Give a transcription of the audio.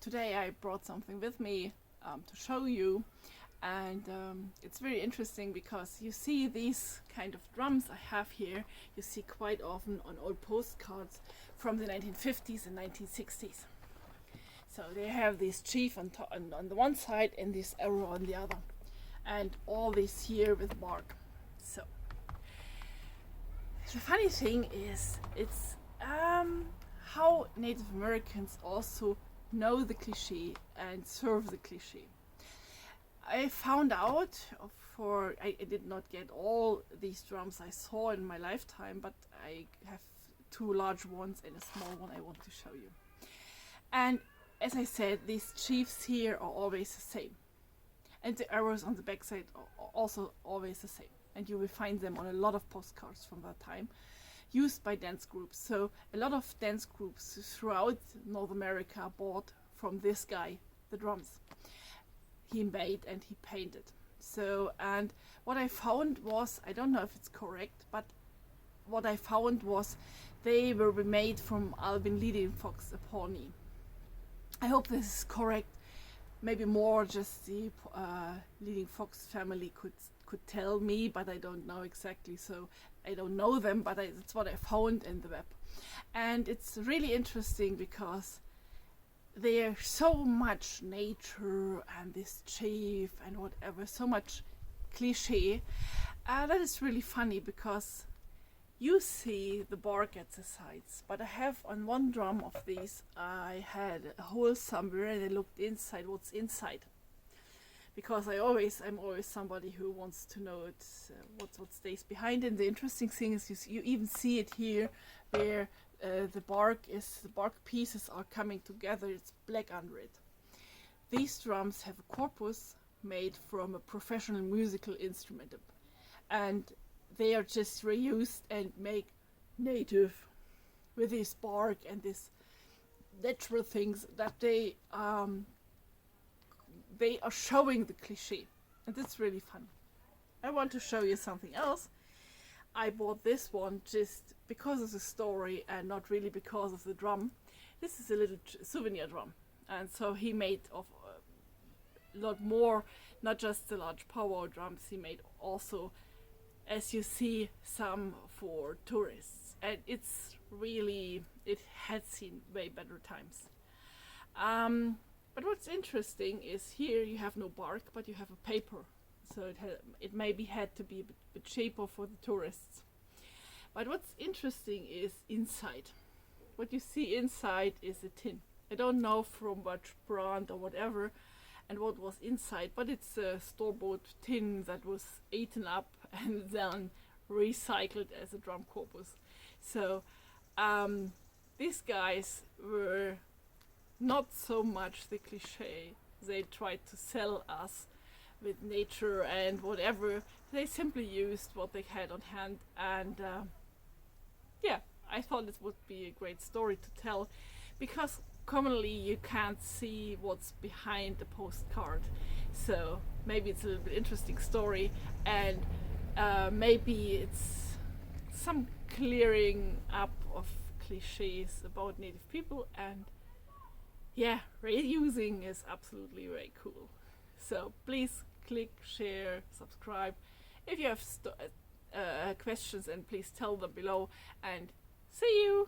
today I brought something with me to show you, and it's very interesting because you see these kind of drums I have here, you see quite often on old postcards from the 1950s and 1960s. So they have this chief on the one side and this arrow on the other, and all this here with bark. So the funny thing is, it's how Native Americans also know the cliche and serve the cliche. I found out I did not get all these drums I saw in my lifetime, but I have two large ones and a small one I want to show you. And as I said, these chiefs here are always the same, and the arrows on the backside are also always the same, and you will find them on a lot of postcards from that time, used by dance groups. So a lot of dance groups throughout North America bought from this guy the drums he made and he painted. So, and what I found was, I don't know if it's correct, but what I found was they were made from Alvin Leading Fox, a Pawnee. I hope this is correct. Maybe more just the Leading Fox family could tell me, but I don't know exactly, so I don't know them, but it's what I found in the web. And it's really interesting because there's so much nature and this chief and whatever, so much cliche. That is really funny because you see the bark at the sides, but I have on one drum of these, I had a hole somewhere and I looked inside what's inside. Because I'm always somebody who wants to know what stays behind. And the interesting thing is you even see it here, where the bark pieces are coming together. It's black under it. These drums have a corpus made from a professional musical instrument, and they are just reused and make native with this bark and this natural things that they are showing the cliche, and that's really fun. I want to show you something else. I bought this one just because of the story and not really because of the drum. This is a little souvenir drum, and so he made of a lot more, not just the large power drums, he made also, as you see, some for tourists, and it's really, it had seen way better times. But what's interesting is here you have no bark, but you have a paper. So it maybe had to be a bit cheaper for the tourists. But what's interesting is inside. What you see inside is a tin. I don't know from what brand or whatever and what was inside, but it's a store-bought tin that was eaten up and then recycled as a drum corpus. So these guys were not so much the cliche they tried to sell us with nature and whatever. They simply used what they had on hand, and yeah, I thought it would be a great story to tell, because commonly you can't see what's behind the postcard. So maybe it's a little bit interesting story, and maybe it's some clearing up of cliches about Native people, and yeah, reusing is absolutely very cool. So please click, share, subscribe. If you have questions, and please tell them below, and see you!